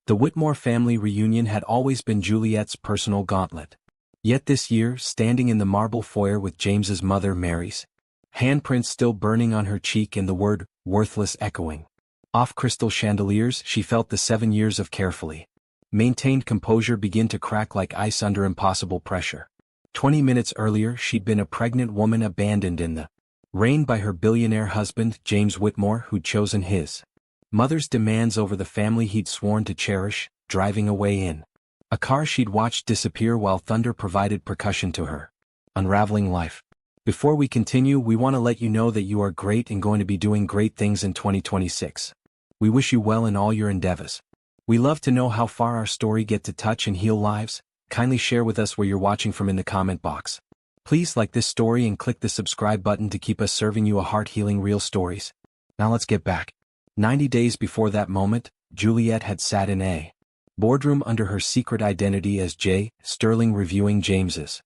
The Whitmore family reunion had always been Juliet's personal gauntlet. Yet this year, standing in the marble foyer with James's mother Mary's handprints still burning on her cheek and the word worthless echoing off crystal chandeliers, she felt the 7 years of carefully maintained composure begin to crack like ice under impossible pressure. 20 minutes earlier she'd been a pregnant woman abandoned in the rain by her billionaire husband, James Whitmore, who'd chosen his mother's demands over the family he'd sworn to cherish, driving away in a car she'd watched disappear while thunder provided percussion to her unraveling life. Before we continue, we want to let you know that you are great and going to be doing great things in 2026. We wish you well in all your endeavors. We love to know how far our story get to touch and heal lives. Kindly share with us where you're watching from in the comment box. Please like this story and click the subscribe button to keep us serving you a heart-healing real stories. Now let's get back. 90 days before that moment, Juliet had sat in a boardroom under her secret identity as J. Sterling, reviewing James's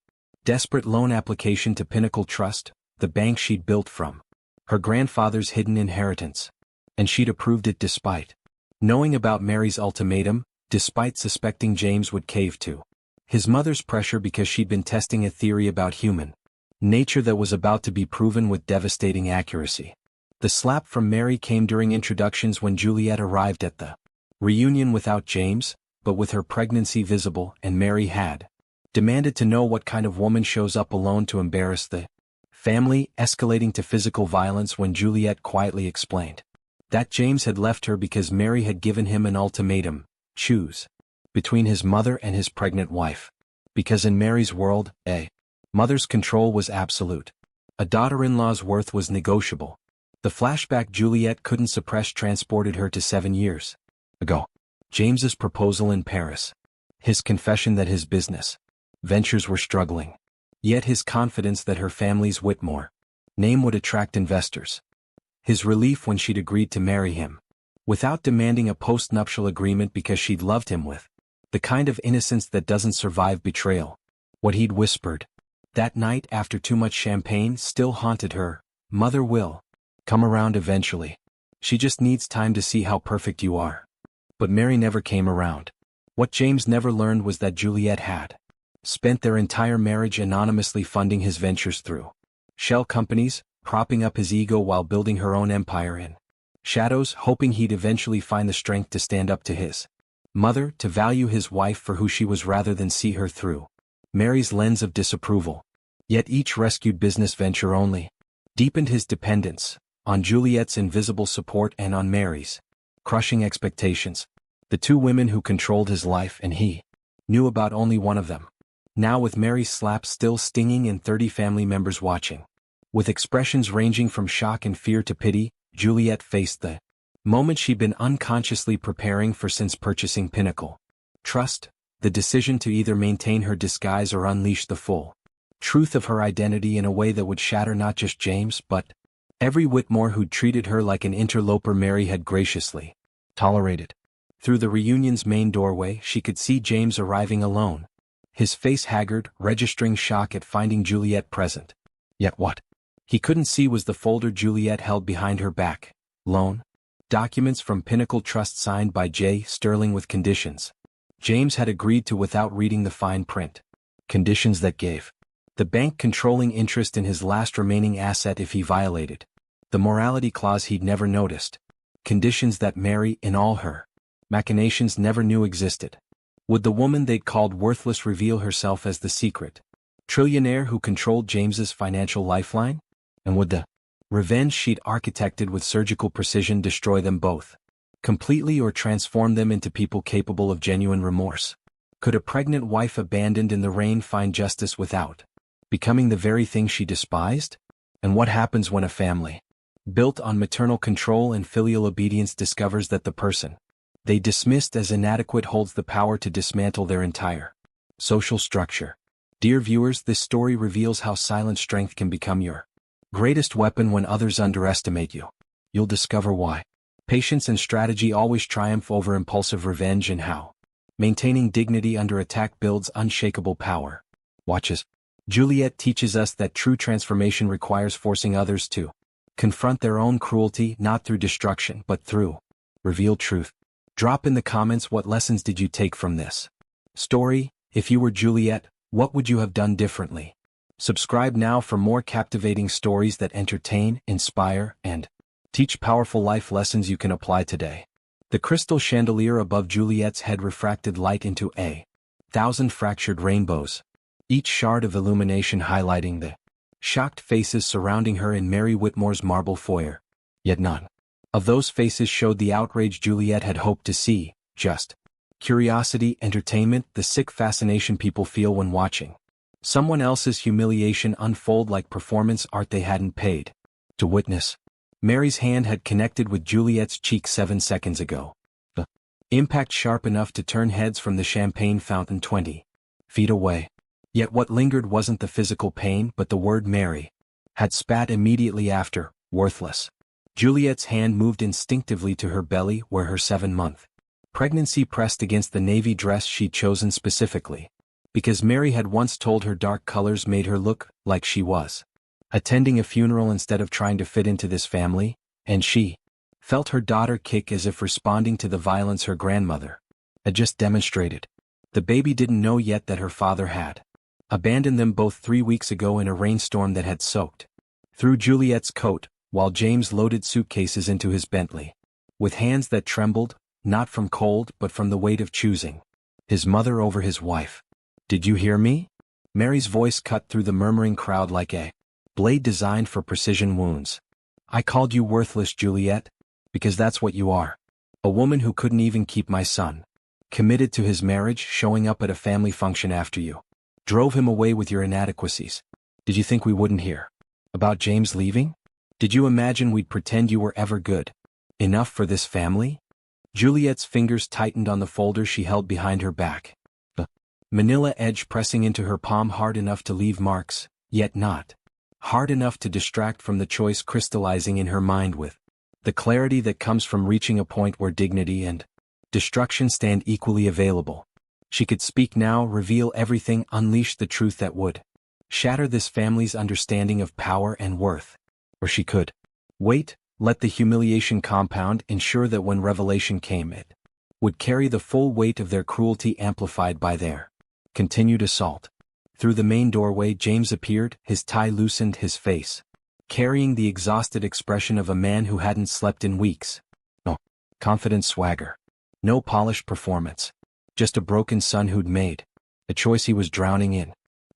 desperate loan application to Pinnacle Trust, the bank she'd built from her grandfather's hidden inheritance. And she'd approved it despite knowing about Mary's ultimatum, despite suspecting James would cave to his mother's pressure because she'd been testing a theory about human nature that was about to be proven with devastating accuracy. The slap from Mary came during introductions when Juliet arrived at the reunion without James, but with her pregnancy visible, and Mary had demanded to know what kind of woman shows up alone to embarrass the family, escalating to physical violence when Juliet quietly explained that James had left her because Mary had given him an ultimatum: choose between his mother and his pregnant wife. Because in Mary's world, a mother's control was absolute. A daughter-in-law's worth was negotiable. The flashback Juliet couldn't suppress transported her to 7 years ago. James's proposal in Paris. His confession that his business ventures were struggling. Yet his confidence that her family's Whitmore name would attract investors. His relief when she'd agreed to marry him without demanding a post-nuptial agreement because she'd loved him with the kind of innocence that doesn't survive betrayal. What he'd whispered that night after too much champagne still haunted her: "Mother will come around eventually. She just needs time to see how perfect you are." But Mary never came around. What James never learned was that Juliet had spent their entire marriage anonymously funding his ventures through shell companies, propping up his ego while building her own empire in shadows, hoping he'd eventually find the strength to stand up to his mother, to value his wife for who she was rather than see her through Mary's lens of disapproval. Yet each rescued business venture only deepened his dependence on Juliet's invisible support and on Mary's crushing expectations. The two women who controlled his life, and he knew about only one of them. Now, with Mary's slap still stinging and 30 family members watching, with expressions ranging from shock and fear to pity, Juliet faced the moment she'd been unconsciously preparing for since purchasing Pinnacle Trust, the decision to either maintain her disguise or unleash the full truth of her identity in a way that would shatter not just James but every Whitmore who'd treated her like an interloper Mary had graciously tolerated. Through the reunion's main doorway she could see James arriving alone, his face haggard, registering shock at finding Juliet present. Yet what he couldn't see was the folder Juliet held behind her back: loan documents from Pinnacle Trust signed by J. Sterling with conditions James had agreed to without reading the fine print. Conditions that gave the bank controlling interest in his last remaining asset if he violated the morality clause he'd never noticed. Conditions that Mary, in all her machinations, never knew existed. Would the woman they'd called worthless reveal herself as the secret trillionaire who controlled James's financial lifeline? And would the revenge she'd architected with surgical precision destroy them both completely or transform them into people capable of genuine remorse? Could a pregnant wife abandoned in the rain find justice without becoming the very thing she despised? And what happens when a family built on maternal control and filial obedience discovers that the person they dismissed as inadequate holds the power to dismantle their entire social structure? Dear viewers, this story reveals how silent strength can become your greatest weapon when others underestimate you. You'll discover why patience and strategy always triumph over impulsive revenge, and how maintaining dignity under attack builds unshakable power. Watch as Juliet teaches us that true transformation requires forcing others to confront their own cruelty, not through destruction but through revealed truth. Drop in the comments what lessons did you take from this story. If you were Juliet, what would you have done differently? Subscribe now for more captivating stories that entertain, inspire, and teach powerful life lessons you can apply today. The crystal chandelier above Juliet's head refracted light into 1,000 fractured rainbows, each shard of illumination highlighting the shocked faces surrounding her in Mary Whitmore's marble foyer. Yet none of those faces showed the outrage Juliet had hoped to see, just curiosity, entertainment, the sick fascination people feel when watching someone else's humiliation unfold like performance art they hadn't paid to witness. Mary's hand had connected with Juliet's cheek 7 seconds ago. The impact sharp enough to turn heads from the champagne fountain 20 feet away. Yet what lingered wasn't the physical pain but the word Mary had spat immediately after, worthless. Juliet's hand moved instinctively to her belly where her 7-month pregnancy pressed against the navy dress she'd chosen specifically, because Mary had once told her dark colors made her look like she was attending a funeral instead of trying to fit into this family, and she felt her daughter kick as if responding to the violence her grandmother had just demonstrated. The baby didn't know yet that her father had abandoned them both 3 weeks ago in a rainstorm that had soaked through Juliet's coat, while James loaded suitcases into his Bentley, with hands that trembled, not from cold but from the weight of choosing his mother over his wife. "Did you hear me?" Mary's voice cut through the murmuring crowd like a blade designed for precision wounds. "I called you worthless, Juliet, because that's what you are. A woman who couldn't even keep my son committed to his marriage, showing up at a family function after you drove him away with your inadequacies. Did you think we wouldn't hear about James leaving? Did you imagine we'd pretend you were ever good enough for this family?" Juliet's fingers tightened on the folder she held behind her back, the manila edge pressing into her palm hard enough to leave marks, yet not hard enough to distract from the choice crystallizing in her mind with the clarity that comes from reaching a point where dignity and destruction stand equally available. She could speak now, reveal everything, unleash the truth that would shatter this family's understanding of power and worth. Or she could wait, let the humiliation compound, ensure that when revelation came it would carry the full weight of their cruelty amplified by their continued assault. Through the main doorway James appeared, his tie loosened, his face carrying the exhausted expression of a man who hadn't slept in weeks. No confident swagger, no polished performance, just a broken son who'd made a choice he was drowning in.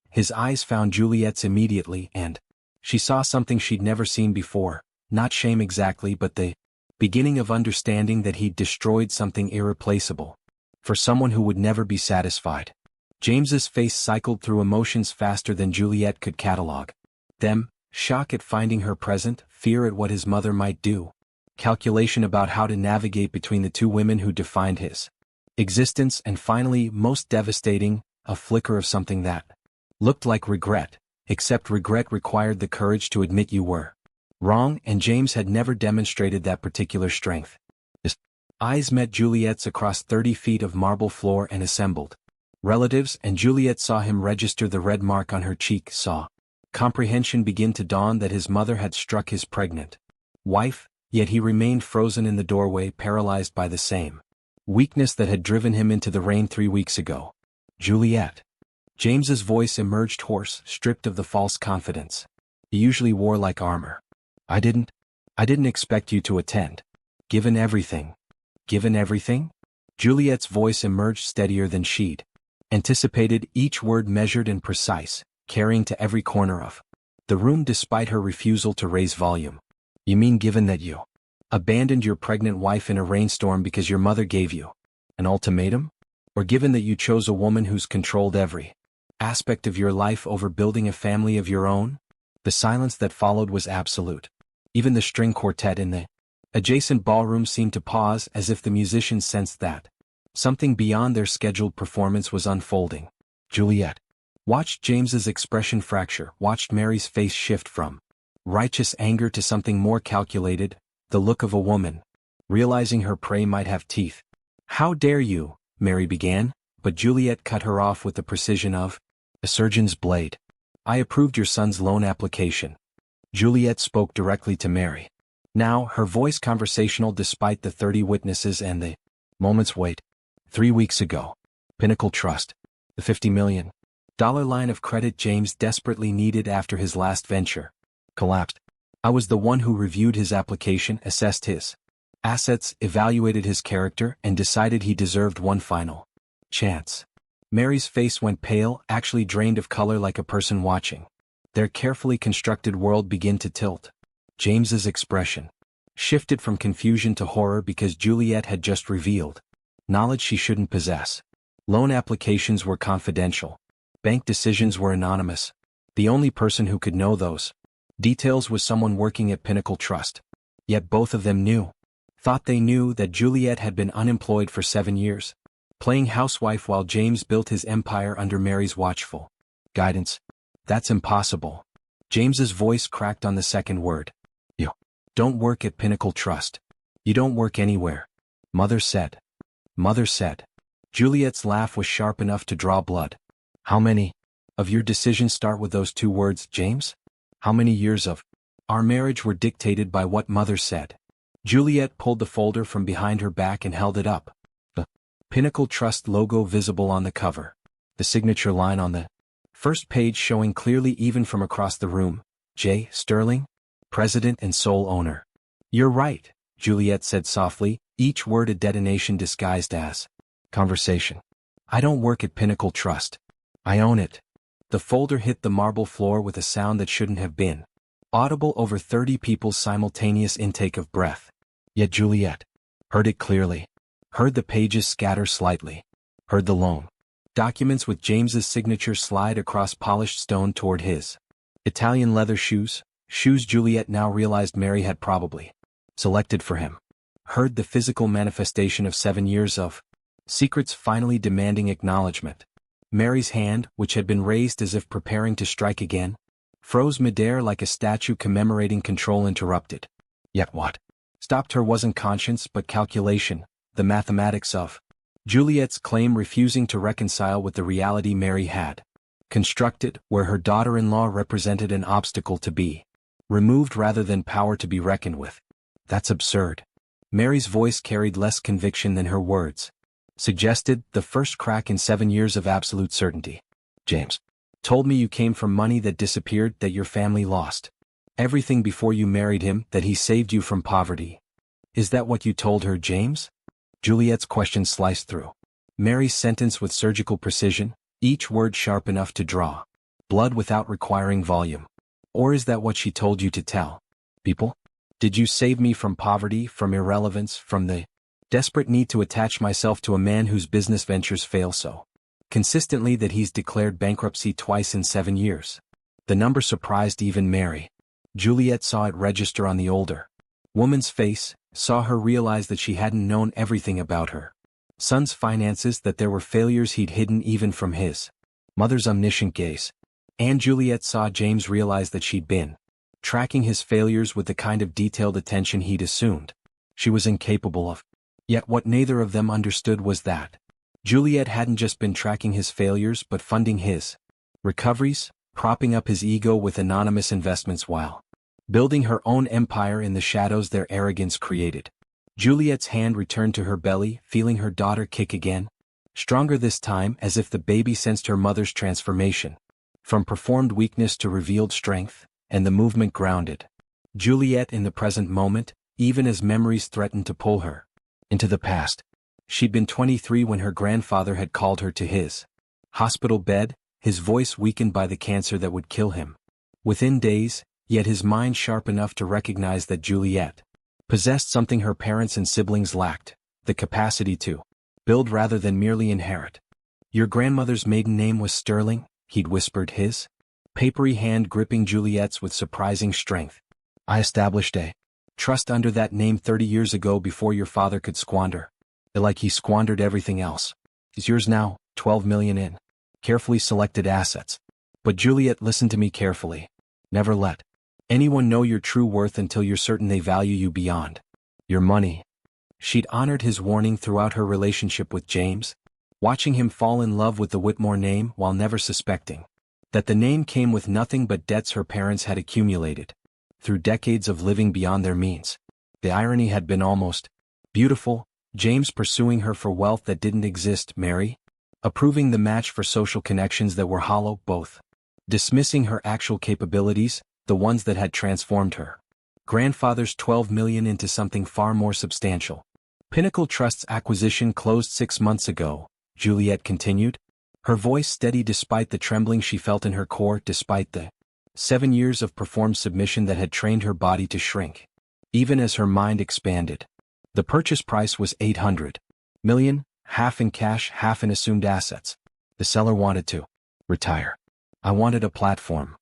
His eyes found Juliet's immediately, and she saw something she'd never seen before, not shame exactly but the beginning of understanding that he'd destroyed something irreplaceable for someone who would never be satisfied. James's face cycled through emotions faster than Juliet could catalog them: shock at finding her present, fear at what his mother might do, calculation about how to navigate between the two women who defined his existence, and finally, most devastating, a flicker of something that looked like regret, except regret required the courage to admit you were wrong, and James had never demonstrated that particular strength. His eyes met Juliet's across 30 feet of marble floor and assembled relatives, and Juliet saw him register the red mark on her cheek, saw comprehension begin to dawn that his mother had struck his pregnant wife, yet he remained frozen in the doorway, paralyzed by the same weakness that had driven him into the rain 3 weeks ago. "Juliet." James's voice emerged hoarse, stripped of the false confidence he usually wore like armor. I didn't expect you to attend. Given everything." "Given everything?" Juliet's voice emerged steadier than she'd anticipated, each word measured and precise, carrying to every corner of the room despite her refusal to raise volume. "You mean given that you abandoned your pregnant wife in a rainstorm because your mother gave you an ultimatum? Or given that you chose a woman who's controlled every aspect of your life over building a family of your own?" The silence that followed was absolute. Even the string quartet in the adjacent ballroom seemed to pause, as if the musicians sensed that something beyond their scheduled performance was unfolding. Juliet watched James's expression fracture, watched Mary's face shift from righteous anger to something more calculated, the look of a woman realizing her prey might have teeth. "How dare you?" Mary began, but Juliet cut her off with the precision of a surgeon's blade. "I approved your son's loan application." Juliet spoke directly to Mary. Now, her voice conversational despite the 30 witnesses and the Moments wait. 3 weeks ago. Pinnacle Trust. The $50 million line of credit James desperately needed after his last venture collapsed. I was the one who reviewed his application, assessed his assets, evaluated his character, and decided he deserved one final chance. Mary's face went pale, actually drained of color like a person watching their carefully constructed world begin to tilt. James's expression shifted from confusion to horror because Juliet had just revealed knowledge she shouldn't possess. Loan applications were confidential. Bank decisions were anonymous. The only person who could know those details was someone working at Pinnacle Trust. Yet both of them thought they knew that Juliet had been unemployed for 7 years, playing housewife while James built his empire under Mary's watchful guidance. That's impossible. James's voice cracked on the second word. You don't work at Pinnacle Trust. You don't work anywhere. Mother said. Mother said. Juliet's laugh was sharp enough to draw blood. How many of your decisions start with those 2 words, James? How many years of our marriage were dictated by what Mother said? Juliet pulled the folder from behind her back and held it up. The Pinnacle Trust logo visible on the cover. The signature line on the first page showing clearly even from across the room. J. Sterling, President and sole owner. You're right, Juliet said softly, each word a detonation disguised as conversation. I don't work at Pinnacle Trust. I own it. The folder hit the marble floor with a sound that shouldn't have been audible over 30 people's simultaneous intake of breath. Yet Juliet heard it clearly. Heard the pages scatter slightly. Heard the loan documents with James's signature slide across polished stone toward his Italian leather shoes Juliet now realized Mary had probably selected for him. Heard the physical manifestation of 7 years of secrets finally demanding acknowledgement. Mary's hand, which had been raised as if preparing to strike again, froze midair like a statue commemorating control interrupted. Yet what stopped her wasn't conscience but calculation, the mathematics of Juliet's claim refusing to reconcile with the reality Mary had constructed, where her daughter-in-law represented an obstacle to be removed rather than power to be reckoned with. That's absurd. Mary's voice carried less conviction than her words. Suggested, the first crack in 7 years of absolute certainty. James told me you came from money that disappeared, that your family lost everything before you married him, that he saved you from poverty. Is that what you told her, James? Juliet's question sliced through Mary's sentence with surgical precision, each word sharp enough to draw blood without requiring volume. Or is that what she told you to tell people? Did you save me from poverty, from irrelevance, from the desperate need to attach myself to a man whose business ventures fail so consistently that he's declared bankruptcy twice in 7 years? The number surprised even Mary. Juliet saw it register on the older woman's face, saw her realize that she hadn't known everything about her son's finances, that there were failures he'd hidden even from his mother's omniscient gaze. And Juliet saw James realize that she'd been tracking his failures with the kind of detailed attention he'd assumed she was incapable of. Yet what neither of them understood was that Juliet hadn't just been tracking his failures but funding his recoveries, propping up his ego with anonymous investments while building her own empire in the shadows their arrogance created. Juliet's hand returned to her belly, feeling her daughter kick again, stronger this time, as if the baby sensed her mother's transformation from performed weakness to revealed strength, and the movement grounded Juliet in the present moment, even as memories threatened to pull her into the past. She'd been 23 when her grandfather had called her to his hospital bed, his voice weakened by the cancer that would kill him within days, yet his mind sharp enough to recognize that Juliet possessed something her parents and siblings lacked, the capacity to build rather than merely inherit. Your grandmother's maiden name was Sterling, he'd whispered, his papery hand gripping Juliet's with surprising strength. I established a trust under that name 30 years ago before your father could squander. Like he squandered everything else. It's yours now, 12 million in carefully selected assets. But Juliet, listen to me carefully. Never let anyone know your true worth until you're certain they value you beyond your money. She'd honored his warning throughout her relationship with James, watching him fall in love with the Whitmore name while never suspecting that the name came with nothing but debts her parents had accumulated through decades of living beyond their means. The irony had been almost beautiful. James pursuing her for wealth that didn't exist, Mary. Approving the match for social connections that were hollow, both. Dismissing her actual capabilities, the ones that had transformed her. Grandfather's $12 million into something far more substantial. Pinnacle Trust's acquisition closed 6 months ago, Juliet continued. Her voice steady despite the trembling she felt in her core, despite the 7 years of performed submission that had trained her body to shrink. Even as her mind expanded. The purchase price was $800 million, half in cash, half in assumed assets. The seller wanted to retire. I wanted a platform.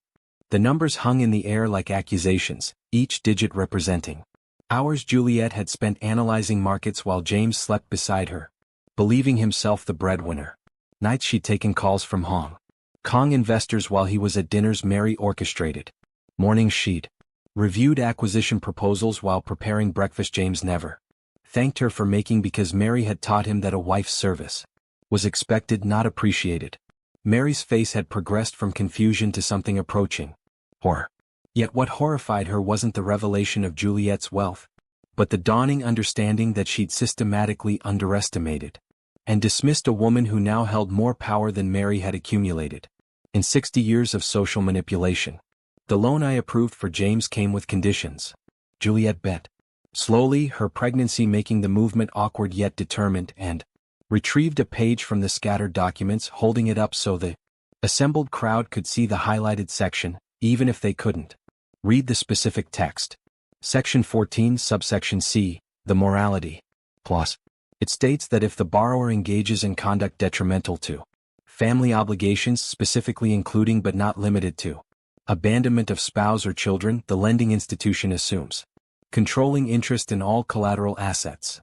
The numbers hung in the air like accusations, each digit representing hours Juliet had spent analyzing markets while James slept beside her, believing himself the breadwinner. Nights she'd taken calls from Hong Kong investors while he was at dinners Mary orchestrated. Mornings she'd reviewed acquisition proposals while preparing breakfast James never thanked her for making because Mary had taught him that a wife's service was expected, not appreciated. Mary's face had progressed from confusion to something approaching horror. Yet what horrified her wasn't the revelation of Juliet's wealth, but the dawning understanding that she'd systematically underestimated and dismissed a woman who now held more power than Mary had accumulated in 60 years of social manipulation. The loan I approved for James came with conditions. Juliet bet. Slowly, her pregnancy making the movement awkward yet determined, and retrieved a page from the scattered documents, holding it up so the assembled crowd could see the highlighted section, even if they couldn't read the specific text. Section 14, subsection C, the morality clause. It states that if the borrower engages in conduct detrimental to family obligations, specifically including but not limited to abandonment of spouse or children, the lending institution assumes controlling interest in all collateral assets.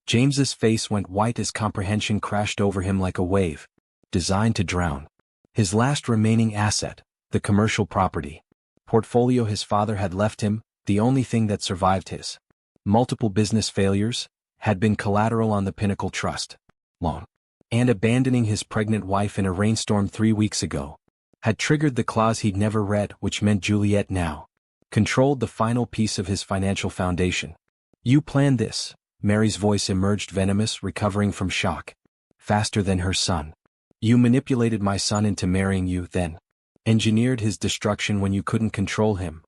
James's face went white as comprehension crashed over him like a wave, designed to drown his last remaining asset, the commercial property portfolio his father had left him. The only thing that survived his multiple business failures had been collateral on the Pinnacle Trust loan. And abandoning his pregnant wife in a rainstorm 3 weeks ago had triggered the clause he'd never read, which meant Juliet now controlled the final piece of his financial foundation. You planned this. Mary's voice emerged venomous, recovering from shock faster than her son. You manipulated my son into marrying you, then engineered his destruction when you couldn't control him.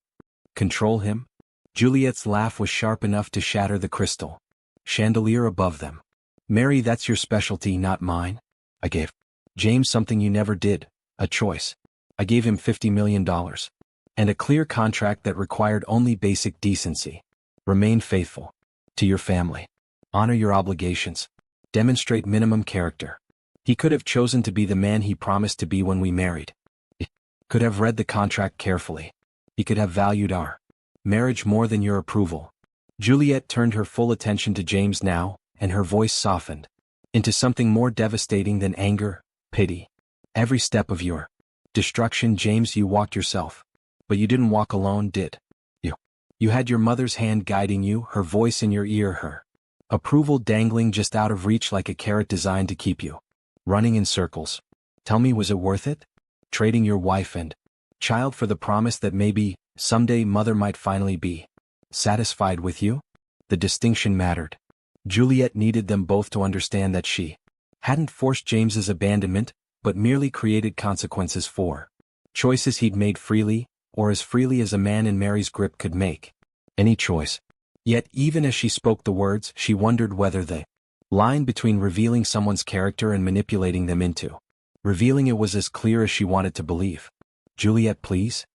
Control him? Juliet's laugh was sharp enough to shatter the crystal chandelier above them. Mary, that's your specialty, not mine. I gave James something you never did, a choice. I gave him $50 million. And a clear contract that required only basic decency. Remain faithful to your family. Honor your obligations. Demonstrate minimum character. He could have chosen to be the man he promised to be when we married. He could have read the contract carefully. He could have valued our marriage more than your approval. Juliet turned her full attention to James now, and her voice softened into something more devastating than anger, pity. Every step of your destruction, James, you walked yourself. But you didn't walk alone, did you? You had your mother's hand guiding you, her voice in your ear, her approval dangling just out of reach like a carrot designed to keep you running in circles. Tell me, was it worth it? Trading your wife and child for the promise that maybe, someday, mother might finally be satisfied with you? The distinction mattered. Juliet needed them both to understand that she hadn't forced James's abandonment, but merely created consequences for choices he'd made freely, or as freely as a man in Mary's grip could make any choice. Yet even as she spoke the words, she wondered whether the line between revealing someone's character and manipulating them into revealing it was as clear as she wanted to believe. Juliet, please?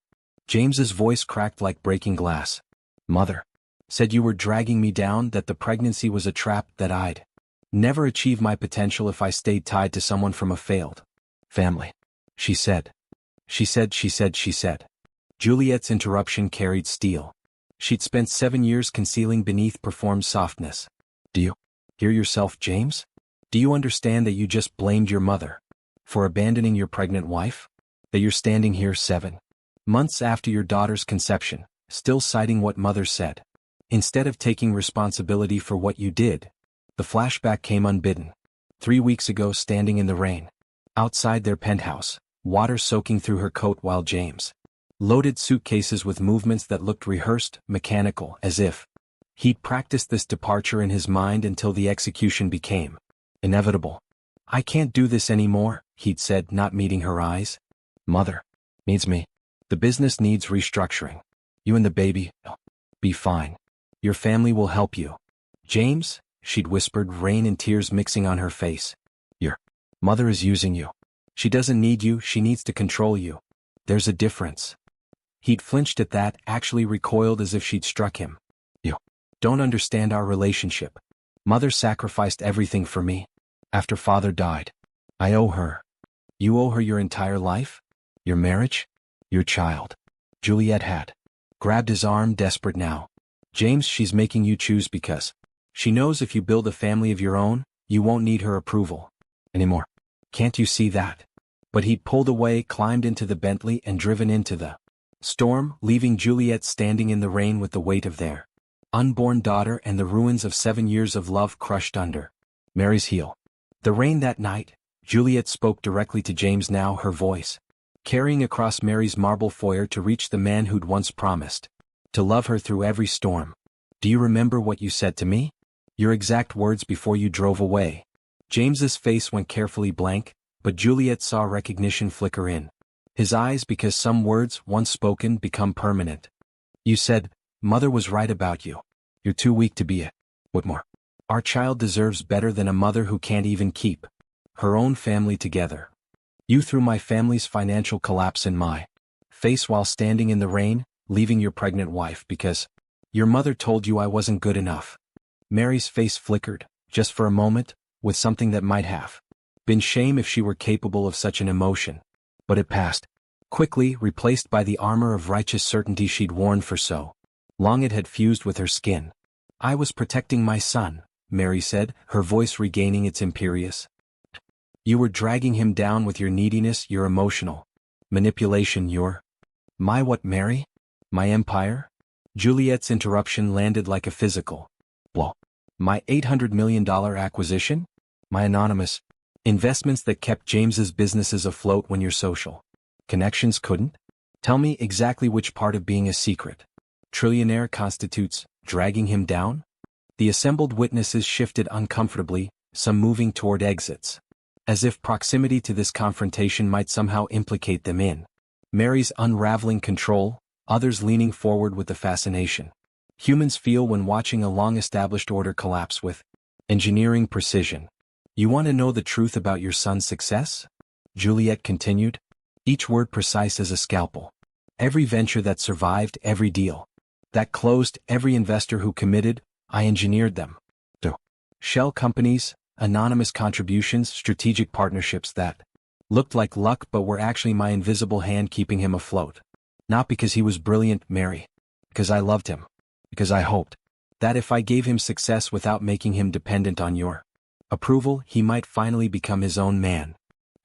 James's voice cracked like breaking glass. Mother said you were dragging me down, that the pregnancy was a trap, that I'd never achieve my potential if I stayed tied to someone from a failed family. She said. Juliet's interruption carried steel. She'd spent 7 years concealing beneath performed softness. Do you hear yourself, James? Do you understand that you just blamed your mother for abandoning your pregnant wife? That you're standing here 7 months after your daughter's conception, still citing what mother said, instead of taking responsibility for what you did? The flashback came unbidden. 3 weeks ago, standing in the rain outside their penthouse, water soaking through her coat while James loaded suitcases with movements that looked rehearsed, mechanical, as if He'd practiced this departure in his mind until the execution became inevitable. "I can't do this anymore," he'd said, not meeting her eyes. "Mother needs me. The business needs restructuring. You and the baby will be fine. Your family will help you." "James," she'd whispered, rain and tears mixing on her face. "Your mother is using you. She doesn't need you, she needs to control you. There's a difference." He'd flinched at that, actually recoiled as if she'd struck him. "You don't understand our relationship. Mother sacrificed everything for me. After father died. I owe her." "You owe her your entire life? Your marriage? Your child?" Juliet had grabbed his arm, desperate now. "James, she's making you choose because she knows if you build a family of your own, you won't need her approval anymore. Can't you see that?" But he'd pulled away, climbed into the Bentley and driven into the storm, leaving Juliet standing in the rain with the weight of their unborn daughter and the ruins of 7 years of love crushed under Mary's heel. The rain that night, Juliet spoke directly to James now, her voice carrying across Mary's marble foyer to reach the man who'd once promised to love her through every storm. "Do you remember what you said to me? Your exact words before you drove away." James's face went carefully blank, but Juliet saw recognition flicker in his eyes because some words, once spoken, become permanent. "You said, Mother was right about you. You're too weak to be a Whitmore. Our child deserves better than a mother who can't even keep her own family together. You threw my family's financial collapse in my face while standing in the rain, leaving your pregnant wife because your mother told you I wasn't good enough." Mary's face flickered, just for a moment, with something that might have been shame if she were capable of such an emotion. But it passed quickly, replaced by the armor of righteous certainty she'd worn for so long it had fused with her skin. "I was protecting my son," Mary said, her voice regaining its imperious. "You were dragging him down with your neediness, your emotional manipulation, your my what, Mary? My empire?" Juliet's interruption landed like a physical blow. "My $800 million acquisition? My anonymous investments that kept James's businesses afloat when your social connections couldn't? Tell me exactly which part of being a secret trillionaire constitutes dragging him down?" The assembled witnesses shifted uncomfortably, some moving toward exits, as if proximity to this confrontation might somehow implicate them in Mary's unraveling control, others leaning forward with the fascination humans feel when watching a long-established order collapse with engineering precision. "You want to know the truth about your son's success?" Juliet continued, each word precise as a scalpel. "Every venture that survived, every deal that closed, every investor who committed, I engineered them. The shell companies, anonymous contributions, strategic partnerships that looked like luck but were actually my invisible hand keeping him afloat. Not because he was brilliant, Mary. Because I loved him. Because I hoped that if I gave him success without making him dependent on your approval, he might finally become his own man."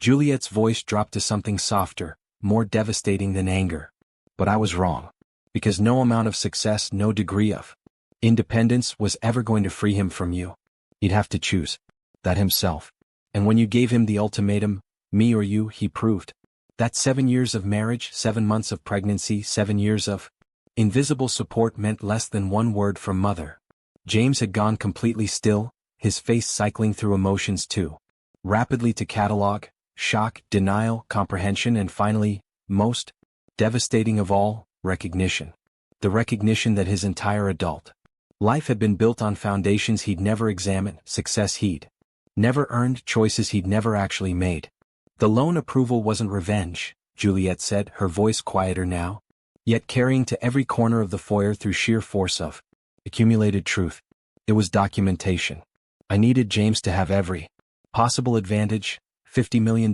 Juliet's voice dropped to something softer, more devastating than anger. "But I was wrong. Because no amount of success, no degree of independence was ever going to free him from you. He'd have to choose that himself. And when you gave him the ultimatum, me or you, he proved that 7 years of marriage, 7 months of pregnancy, 7 years of invisible support meant less than one word from Mother." James had gone completely still, his face cycling through emotions too rapidly to catalog shock, denial, comprehension, and finally, most devastating of all, recognition. The recognition that his entire adult life had been built on foundations he'd never examined, success he'd never earned, choices he'd never actually made. "The lone approval wasn't revenge," Juliet said, her voice quieter now, yet carrying to every corner of the foyer through sheer force of accumulated truth. "It was documentation. I needed James to have every possible advantage, $50 million,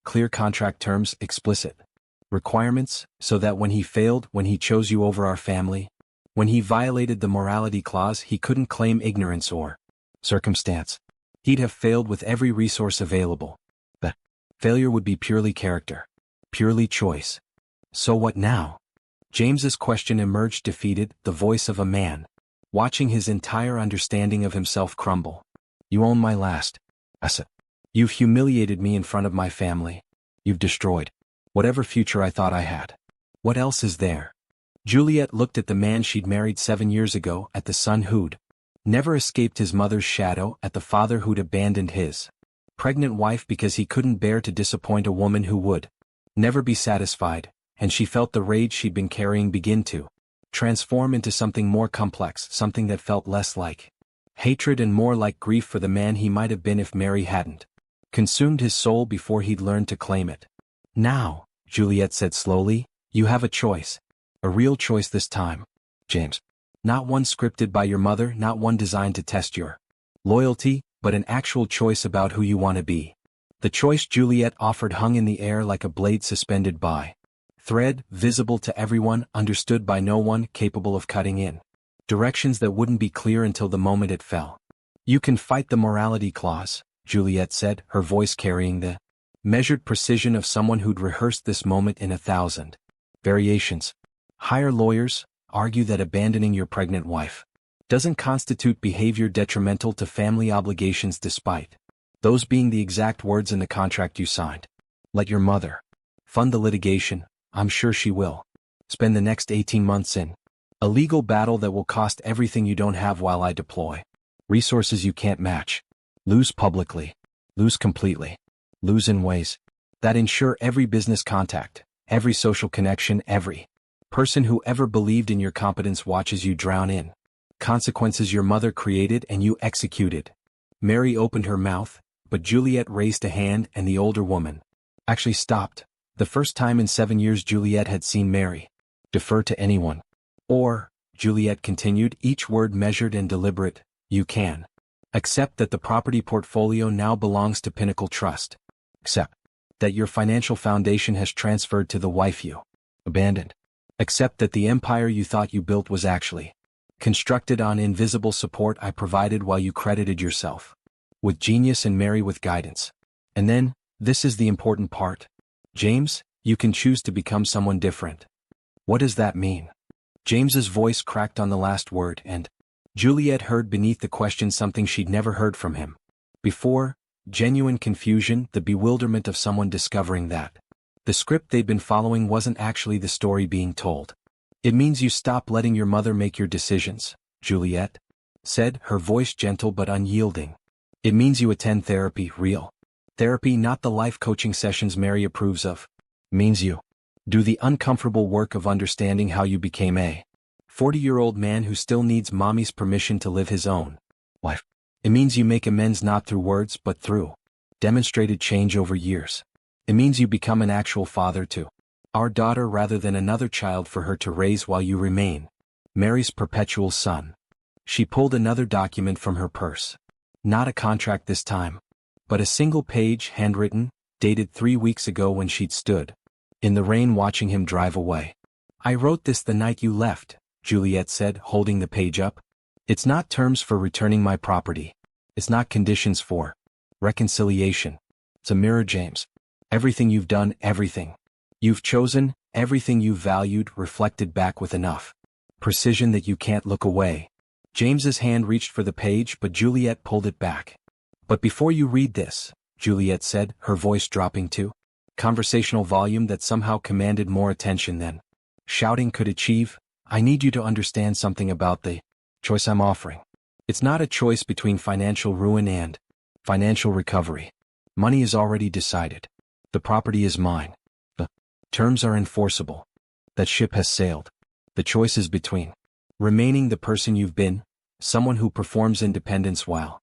clear contract terms, explicit requirements, so that when he failed, when he chose you over our family, when he violated the morality clause, he couldn't claim ignorance or circumstance. He'd have failed with every resource available. The failure would be purely character, purely choice. So what now?" James's question emerged defeated, the voice of a man watching his entire understanding of himself crumble. "You own my last asset. You've humiliated me in front of my family. You've destroyed whatever future I thought I had. What else is there?" Juliet looked at the man she'd married 7 years ago, at the son who'd never escaped his mother's shadow, at the father who'd abandoned his pregnant wife because he couldn't bear to disappoint a woman who would never be satisfied, and she felt the rage she'd been carrying begin to transform into something more complex, something that felt less like hatred and more like grief for the man he might have been if Mary hadn't consumed his soul before he'd learned to claim it. Now, Juliet said slowly, you have a choice. A real choice this time, James. Not one scripted by your mother, not one designed to test your loyalty, but an actual choice about who you want to be. The choice Juliet offered hung in the air like a blade suspended by thread, visible to everyone, understood by no one, capable of cutting in directions that wouldn't be clear until the moment it fell. You can fight the morality clause, Juliet said, her voice carrying the measured precision of someone who'd rehearsed this moment in 1,000 variations. Hire lawyers, argue that abandoning your pregnant wife doesn't constitute behavior detrimental to family obligations, despite those being the exact words in the contract you signed. Let your mother fund the litigation. I'm sure she will. Spend the next 18 months in a legal battle that will cost everything you don't have while I deploy resources you can't match. Lose publicly. Lose completely. Lose in ways that ensure every business contact, every social connection, every person who ever believed in your competence watches you drown in consequences your mother created and you executed. Mary opened her mouth, but Juliet raised a hand and the older woman actually stopped. The first time in 7 years Juliet had seen Mary defer to anyone. Or, Juliet continued, each word measured and deliberate, you can accept that the property portfolio now belongs to Pinnacle Trust. Accept that your financial foundation has transferred to the wife you abandoned. Accept that the empire you thought you built was actually constructed on invisible support I provided while you credited yourself with genius and Mary with guidance. And then, this is the important part. James, you can choose to become someone different. What does that mean? James's voice cracked on the last word, and Juliet heard beneath the question something she'd never heard from him before, genuine confusion, the bewilderment of someone discovering that the script they'd been following wasn't actually the story being told. It means you stop letting your mother make your decisions, Juliet said, her voice gentle but unyielding. It means you attend therapy, real therapy, not the life coaching sessions Mary approves of. It means you do the uncomfortable work of understanding how you became a 40-year-old man who still needs mommy's permission to live his own life. It means you make amends not through words but through demonstrated change over years. It means you become an actual father to our daughter rather than another child for her to raise while you remain Mary's perpetual son. She pulled another document from her purse. Not a contract this time, but a single page, handwritten, dated 3 weeks ago when she'd stood in the rain watching him drive away. I wrote this the night you left, Juliet said, holding the page up. It's not terms for returning my property. It's not conditions for reconciliation. It's a mirror, James. Everything you've done, everything you've chosen, everything you've valued, reflected back with enough precision that you can't look away. James's hand reached for the page, but Juliet pulled it back. But before you read this, Juliet said, her voice dropping to conversational volume that somehow commanded more attention than shouting could achieve, I need you to understand something about the choice I'm offering. It's not a choice between financial ruin and financial recovery. Money is already decided. The property is mine. The terms are enforceable. That ship has sailed. The choice is between remaining the person you've been, someone who performs independence while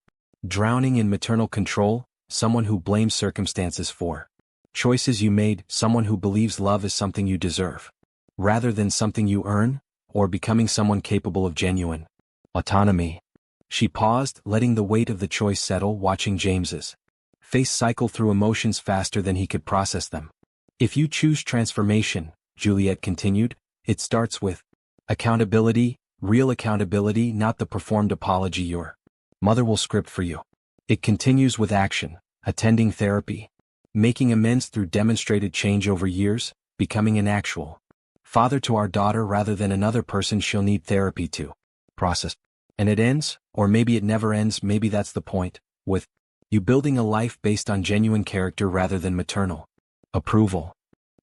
drowning in maternal control, someone who blames circumstances for choices you made, someone who believes love is something you deserve rather than something you earn, or becoming someone capable of genuine autonomy. She paused, letting the weight of the choice settle, watching James's face cycle through emotions faster than he could process them. If you choose transformation, Juliet continued, it starts with accountability, real accountability, not the performed apology your mother will script for you. It continues with action, attending therapy, making amends through demonstrated change over years, becoming an actual father to our daughter rather than another person she'll need therapy to process. And it ends, or maybe it never ends, maybe that's the point, with you building a life based on genuine character rather than maternal approval.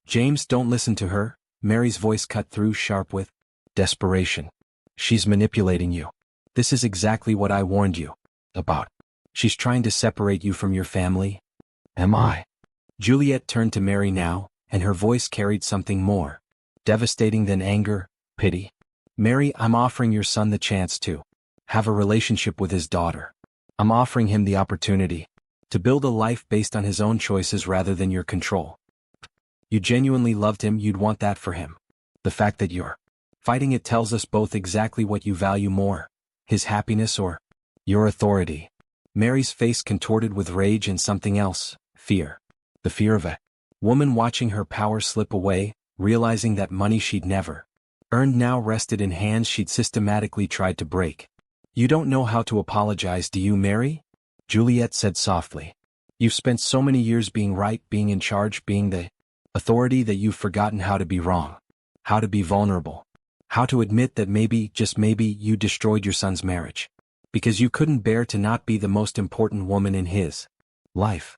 James, don't listen to her, Mary's voice cut through, sharp with Desperation. She's manipulating you. This is exactly what I warned you about. She's trying to separate you from your family. Am I? Juliet turned to Mary now, and her voice carried something more devastating than anger, pity. Mary, I'm offering your son the chance to have a relationship with his daughter. I'm offering him the opportunity to build a life based on his own choices rather than your control. You genuinely loved him, you'd want that for him. The fact that you're fighting it tells us both exactly what you value more, his happiness or your authority. Mary's face contorted with rage and something else, fear. The fear of a woman watching her power slip away, realizing that money she'd never earned now rested in hands she'd systematically tried to break. You don't know how to apologize, do you, Mary? Juliet said softly. You've spent so many years being right, being in charge, being the authority that you've forgotten how to be wrong, how to be vulnerable, how to admit that maybe, just maybe, you destroyed your son's marriage. Because you couldn't bear to not be the most important woman in his life.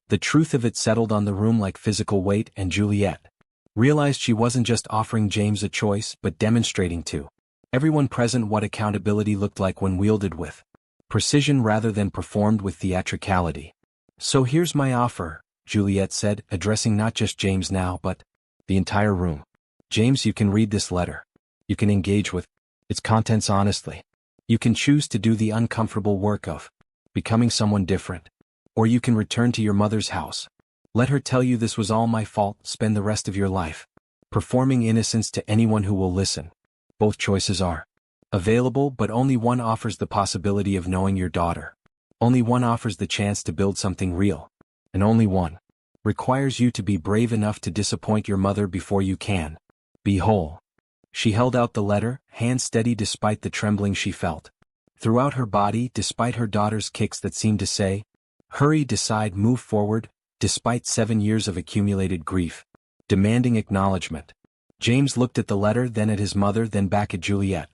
The truth of it settled on the room like physical weight, and Juliet realized she wasn't just offering James a choice but demonstrating to everyone present what accountability looked like when wielded with precision rather than performed with theatricality. So here's my offer, Juliet said, addressing not just James now but the entire room. James, you can read this letter. You can engage with its contents honestly. You can choose to do the uncomfortable work of becoming someone different. Or you can return to your mother's house. Let her tell you this was all my fault, spend the rest of your life performing innocence to anyone who will listen. Both choices are available, but only one offers the possibility of knowing your daughter. Only one offers the chance to build something real. And only one requires you to be brave enough to disappoint your mother before you can be whole. She held out the letter, hand steady despite the trembling she felt throughout her body, despite her daughter's kicks that seemed to say, hurry, decide, move forward, despite 7 years of accumulated grief, demanding acknowledgement. James looked at the letter, then at his mother, then back at Juliet.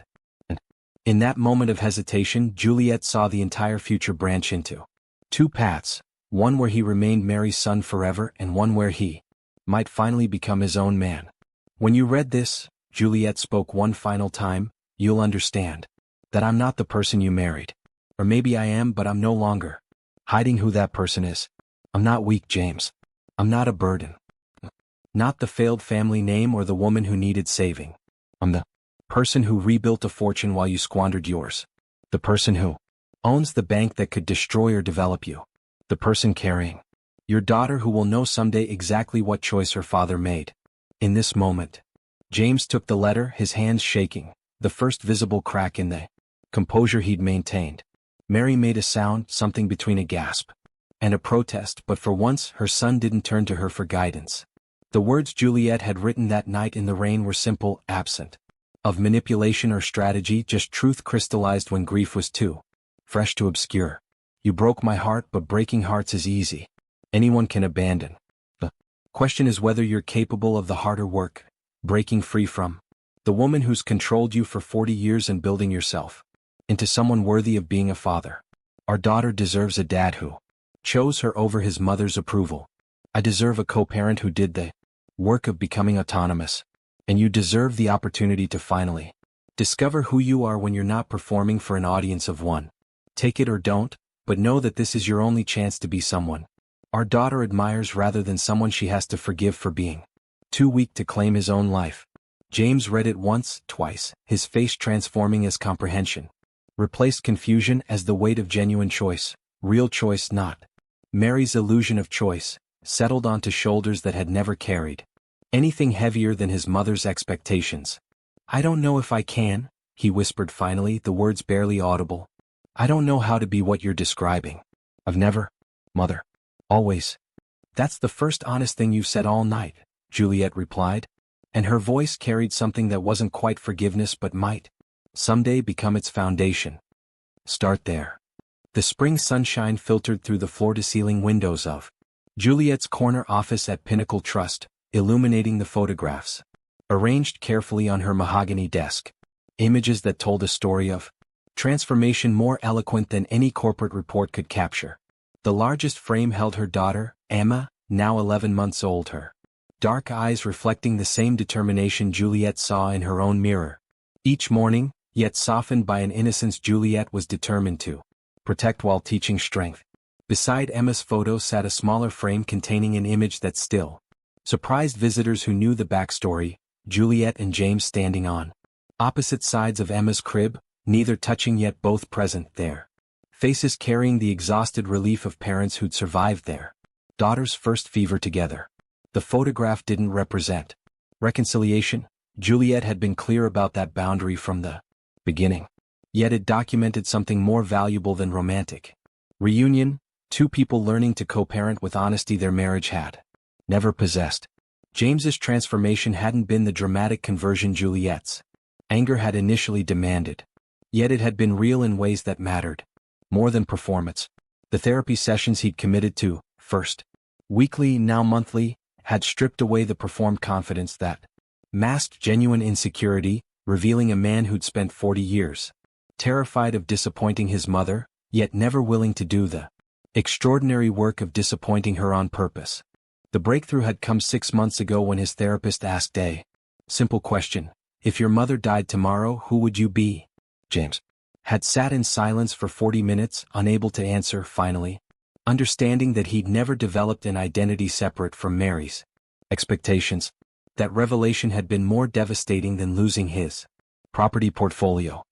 And in that moment of hesitation, Juliet saw the entire future branch into two paths, one where he remained Mary's son forever and one where he might finally become his own man. When you read this, Juliet spoke one final time, you'll understand that I'm not the person you married. Or maybe I am, but I'm no longer hiding who that person is. I'm not weak, James. I'm not a burden. Not the failed family name or the woman who needed saving. I'm the person who rebuilt a fortune while you squandered yours. The person who owns the bank that could destroy or develop you. The person carrying your daughter who will know someday exactly what choice her father made. In this moment, James took the letter, his hands shaking, the first visible crack in the composure he'd maintained. Mary made a sound, something between a gasp and a protest, but for once her son didn't turn to her for guidance. The words Juliet had written that night in the rain were simple, absent of manipulation or strategy, just truth crystallized when grief was too fresh to obscure. You broke my heart, but breaking hearts is easy. Anyone can abandon. The question is whether you're capable of the harder work, breaking free from the woman who's controlled you for 40 years and building yourself into someone worthy of being a father. Our daughter deserves a dad who chose her over his mother's approval. I deserve a co-parent who did the work of becoming autonomous. And you deserve the opportunity to finally discover who you are when you're not performing for an audience of one. Take it or don't, but know that this is your only chance to be someone our daughter admires rather than someone she has to forgive for being too weak to claim his own life. James read it once, twice, his face transforming as comprehension replaced confusion as the weight of genuine choice, real choice, not Mary's illusion of choice, settled onto shoulders that had never carried anything heavier than his mother's expectations. I don't know if I can, he whispered finally, the words barely audible. I don't know how to be what you're describing. I've never, Mother. Always. That's the first honest thing you've said all night, Juliet replied, and her voice carried something that wasn't quite forgiveness but might someday become its foundation. Start there. The spring sunshine filtered through the floor-to-ceiling windows of Juliet's corner office at Pinnacle Trust, illuminating the photographs arranged carefully on her mahogany desk. Images that told a story of transformation more eloquent than any corporate report could capture. The largest frame held her daughter, Emma, now 11 months old, her dark eyes reflecting the same determination Juliet saw in her own mirror. Each morning, yet softened by an innocence Juliet was determined to protect while teaching strength. Beside Emma's photo sat a smaller frame containing an image that still surprised visitors who knew the backstory: Juliet and James standing on opposite sides of Emma's crib, neither touching yet both present there. Faces carrying the exhausted relief of parents who'd survived their daughter's first fever together. The photograph didn't represent reconciliation. Juliet had been clear about that boundary from the beginning. Yet it documented something more valuable than romantic reunion, two people learning to co-parent with honesty their marriage had never possessed. James's transformation hadn't been the dramatic conversion Juliet's anger had initially demanded. Yet it had been real in ways that mattered more than performance. The therapy sessions he'd committed to, first weekly, now monthly, had stripped away the performed confidence that masked genuine insecurity, revealing a man who'd spent 40 years terrified of disappointing his mother, yet never willing to do the extraordinary work of disappointing her on purpose. The breakthrough had come 6 months ago when his therapist asked a simple question: if your mother died tomorrow, who would you be? James had sat in silence for 40 minutes, unable to answer. Finally, understanding that he'd never developed an identity separate from Mary's expectations, that revelation had been more devastating than losing his property portfolio.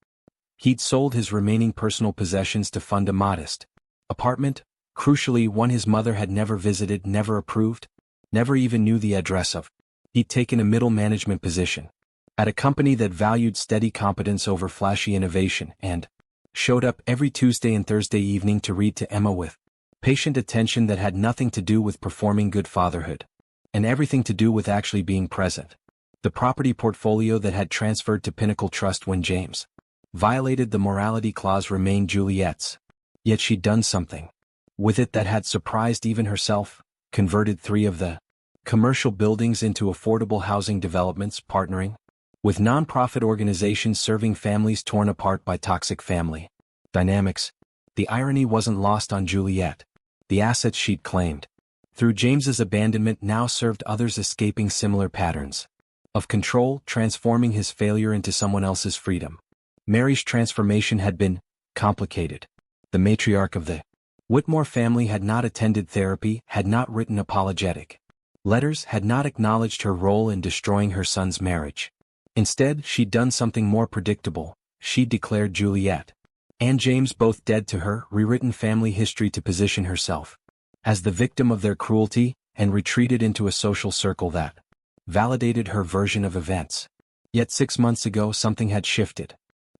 He'd sold his remaining personal possessions to fund a modest apartment, crucially one his mother had never visited, never approved, never even knew the address of. He'd taken a middle management position at a company that valued steady competence over flashy innovation, and showed up every Tuesday and Thursday evening to read to Emma with patient attention that had nothing to do with performing good fatherhood, and everything to do with actually being present. The property portfolio that had transferred to Pinnacle Trust when James violated the morality clause remained Juliet's. Yet she'd done something with it that had surprised even herself: converted 3 of the commercial buildings into affordable housing developments, partnering with non-profit organizations serving families torn apart by toxic family dynamics. The irony wasn't lost on Juliet. The assets she'd claimed through James's abandonment now served others escaping similar patterns of control, transforming his failure into someone else's freedom. Mary's transformation had been complicated. The matriarch of the Whitmore family had not attended therapy, had not written apologetic letters, had not acknowledged her role in destroying her son's marriage. Instead, she'd done something more predictable. She'd declared Juliet and James both dead to her, rewritten family history to position herself as the victim of their cruelty, and retreated into a social circle that validated her version of events. Yet 6 months ago something had shifted.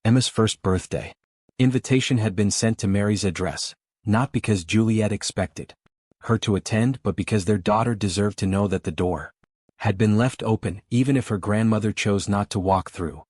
Emma's first birthday invitation had been sent to Mary's address, not because Juliet expected her to attend, but because their daughter deserved to know that the door had been left open, even if her grandmother chose not to walk through.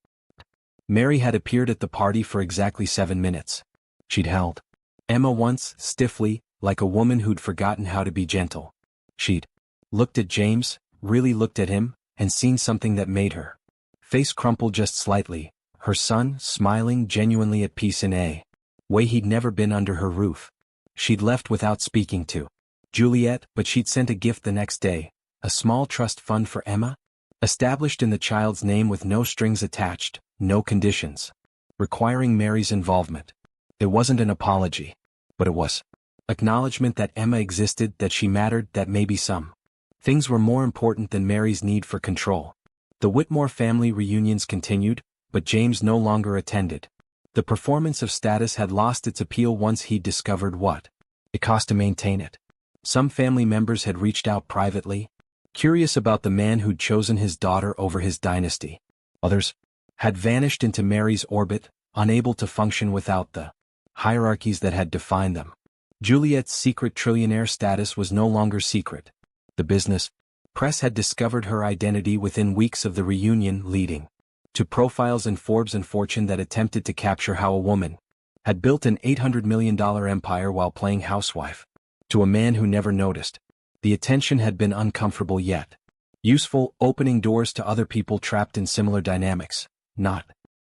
Mary had appeared at the party for exactly 7 minutes. She'd held Emma once, stiffly, like a woman who'd forgotten how to be gentle. She'd looked at James, really looked at him, and seen something that made her face crumple just slightly. Her son, smiling, genuinely at peace in a way he'd never been under her roof. She'd left without speaking to Juliet, but she'd sent a gift the next day, a small trust fund for Emma, established in the child's name with no strings attached, no conditions requiring Mary's involvement. It wasn't an apology, but it was acknowledgement that Emma existed, that she mattered, that maybe some things were more important than Mary's need for control. The Whitmore family reunions continued, but James no longer attended. The performance of status had lost its appeal once he'd discovered what it cost to maintain it. Some family members had reached out privately, curious about the man who'd chosen his daughter over his dynasty. Others had vanished into Mary's orbit, unable to function without the hierarchies that had defined them. Juliet's secret trillionaire status was no longer secret. The business press had discovered her identity within weeks of the reunion, leading to profiles in Forbes and Fortune that attempted to capture how a woman had built an $800 million empire while playing housewife to a man who never noticed. The attention had been uncomfortable yet useful, opening doors to other people trapped in similar dynamics, not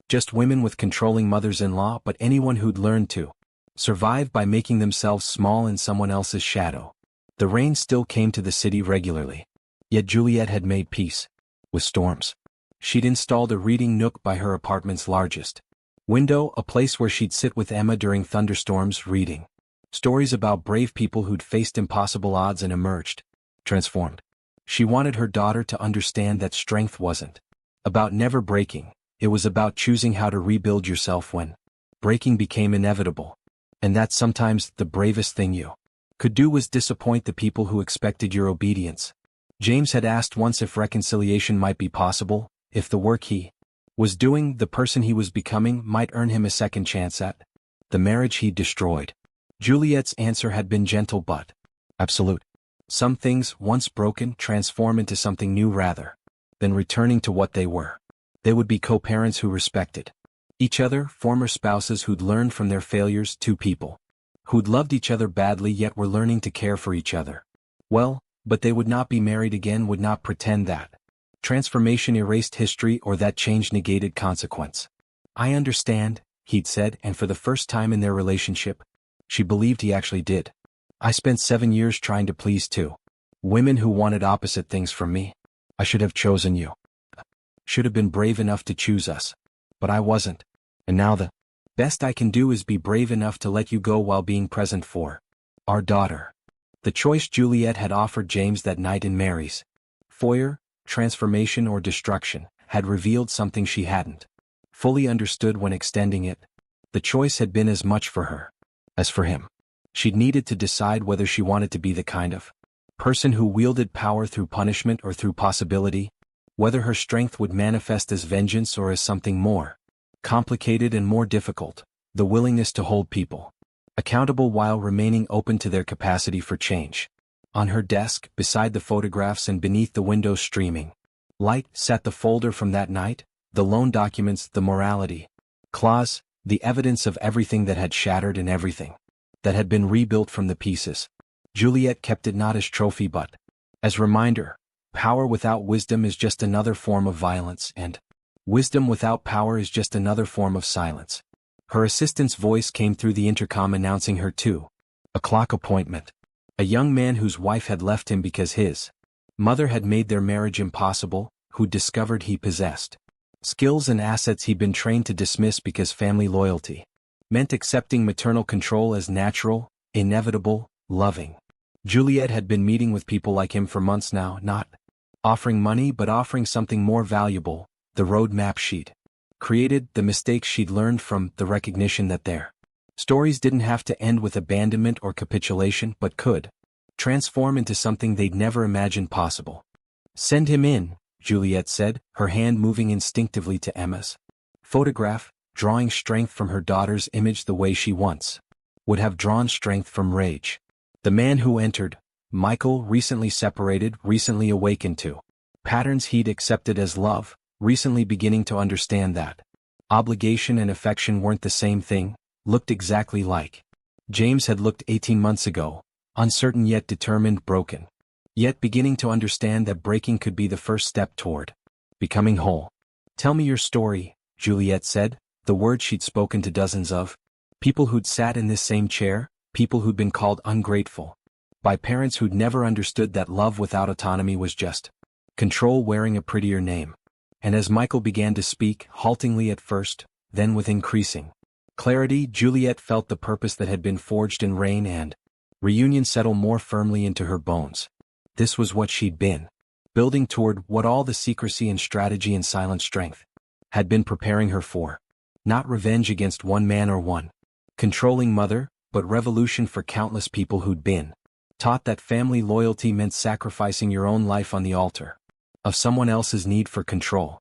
just women with controlling mothers-in-law, but anyone who'd learned to survive by making themselves small in someone else's shadow. The rain still came to the city regularly, yet Juliet had made peace with storms. She'd installed a reading nook by her apartment's largest window, a place where she'd sit with Emma during thunderstorms reading stories about brave people who'd faced impossible odds and emerged transformed. She wanted her daughter to understand that strength wasn't about never breaking, it was about choosing how to rebuild yourself when breaking became inevitable. And that sometimes the bravest thing you could do was disappoint the people who expected your obedience. James had asked once if reconciliation might be possible, if the work he was doing, the person he was becoming, might earn him a second chance at the marriage he'd destroyed. Juliet's answer had been gentle but absolute. Some things, once broken, transform into something new rather than returning to what they were. They would be co-parents who respected each other, former spouses who'd learned from their failures, two people who'd loved each other badly yet were learning to care for each other well, but they would not be married again, would not pretend that transformation erased history or that change negated consequence. I understand, he'd said, and for the first time in their relationship, she believed he actually did. I spent 7 years trying to please two women who wanted opposite things from me. I should have chosen you. Should have been brave enough to choose us. But I wasn't. And now the best I can do is be brave enough to let you go while being present for our daughter. The choice Juliet had offered James that night in Mary's foyer, transformation or destruction, had revealed something she hadn't fully understood when extending it. The choice had been as much for her as for him. She'd needed to decide whether she wanted to be the kind of person who wielded power through punishment or through possibility, whether her strength would manifest as vengeance or as something more complicated and more difficult, the willingness to hold people accountable while remaining open to their capacity for change. On her desk, beside the photographs and beneath the window's streaming light, sat the folder from that night, the loan documents, the morality clause, the evidence of everything that had shattered and everything that had been rebuilt from the pieces. Juliet kept it not as trophy but as reminder. Power without wisdom is just another form of violence, and wisdom without power is just another form of silence. Her assistant's voice came through the intercom announcing her to a clock appointment. A young man whose wife had left him because his mother had made their marriage impossible, who discovered he possessed skills and assets he'd been trained to dismiss because family loyalty meant accepting maternal control as natural, inevitable, loving. Juliet had been meeting with people like him for months now, not offering money but offering something more valuable, the roadmap she'd created, the mistakes she'd learned from, the recognition that their stories didn't have to end with abandonment or capitulation but could transform into something they'd never imagined possible. Send him in, Juliet said, her hand moving instinctively to Emma's photograph, drawing strength from her daughter's image the way she once would have drawn strength from rage. The man who entered, Michael, recently separated, recently awakened to patterns he'd accepted as love, recently beginning to understand that obligation and affection weren't the same thing, looked exactly like James had looked 18 months ago, uncertain yet determined, broken, yet beginning to understand that breaking could be the first step toward becoming whole. Tell me your story, Juliet said, the word she'd spoken to dozens of people who'd sat in this same chair, people who'd been called ungrateful by parents who'd never understood that love without autonomy was just control wearing a prettier name. And as Michael began to speak, haltingly at first, then with increasing clarity, Juliet felt the purpose that had been forged in rain and reunion settle more firmly into her bones. This was what she'd been building toward, what all the secrecy and strategy and silent strength had been preparing her for. Not revenge against one man or one controlling mother, but revolution for countless people who'd been taught that family loyalty meant sacrificing your own life on the altar of someone else's need for control.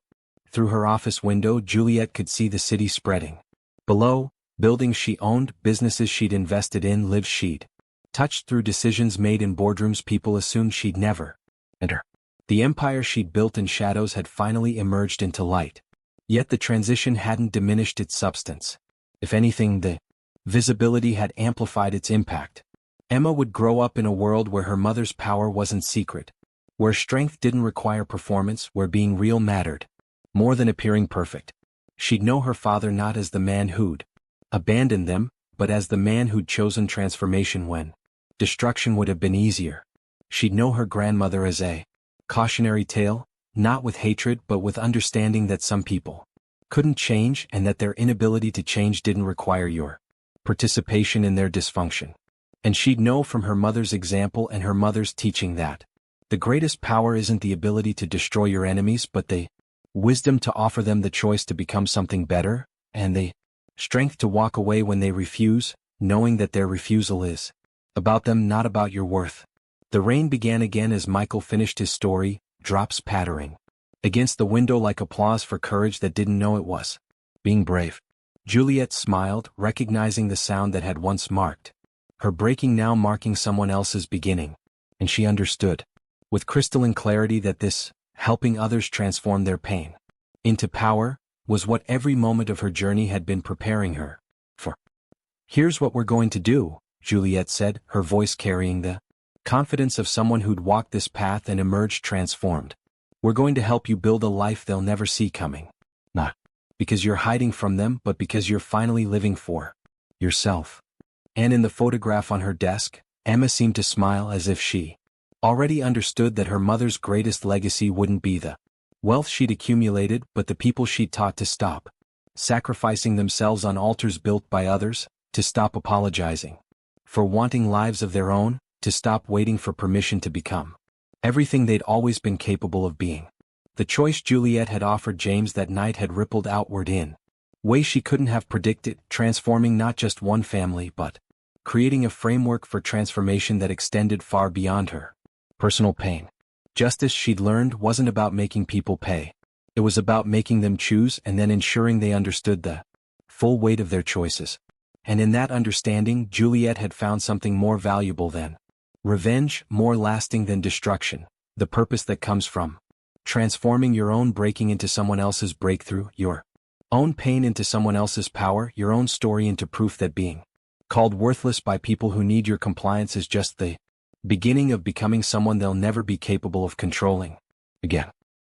Through her office window, Juliet could see the city spreading. Below, buildings she owned, businesses she'd invested in, lives she'd touched through decisions made in boardrooms people assumed she'd never enter. The empire she'd built in shadows had finally emerged into light. Yet the transition hadn't diminished its substance. If anything, the visibility had amplified its impact. Emma would grow up in a world where her mother's power wasn't secret, where strength didn't require performance, where being real mattered more than appearing perfect. She'd know her father not as the man who'd abandoned them, but as the man who'd chosen transformation when destruction would have been easier. She'd know her grandmother as a cautionary tale, not with hatred but with understanding that some people couldn't change and that their inability to change didn't require your participation in their dysfunction. And she'd know from her mother's example and her mother's teaching that the greatest power isn't the ability to destroy your enemies but the wisdom to offer them the choice to become something better, and the strength to walk away when they refuse, knowing that their refusal is about them, not about your worth. The rain began again as Michael finished his story, drops pattering against the window like applause for courage that didn't know it was being brave. Juliet smiled, recognizing the sound that had once marked her breaking, now marking someone else's beginning, and she understood with crystalline clarity that this helping others transform their pain into power was what every moment of her journey had been preparing her for. "Here's what we're going to do," Juliet said, her voice carrying the confidence of someone who'd walked this path and emerged transformed. "We're going to help you build a life they'll never see coming. Not because you're hiding from them, but because you're finally living for yourself." And in the photograph on her desk, Emma seemed to smile as if she already understood that her mother's greatest legacy wouldn't be the wealth she'd accumulated but the people she'd taught to stop sacrificing themselves on altars built by others, to stop apologizing for wanting lives of their own, to stop waiting for permission to become everything they'd always been capable of being. The choice Juliet had offered James that night had rippled outward in ways she couldn't have predicted, transforming not just one family but creating a framework for transformation that extended far beyond her personal pain. Justice, she'd learned, wasn't about making people pay. It was about making them choose and then ensuring they understood the full weight of their choices. And in that understanding, Juliet had found something more valuable than revenge, more lasting than destruction, the purpose that comes from transforming your own breaking into someone else's breakthrough, your own pain into someone else's power, your own story into proof that being called worthless by people who need your compliance is just the beginning of becoming someone they'll never be capable of controlling again.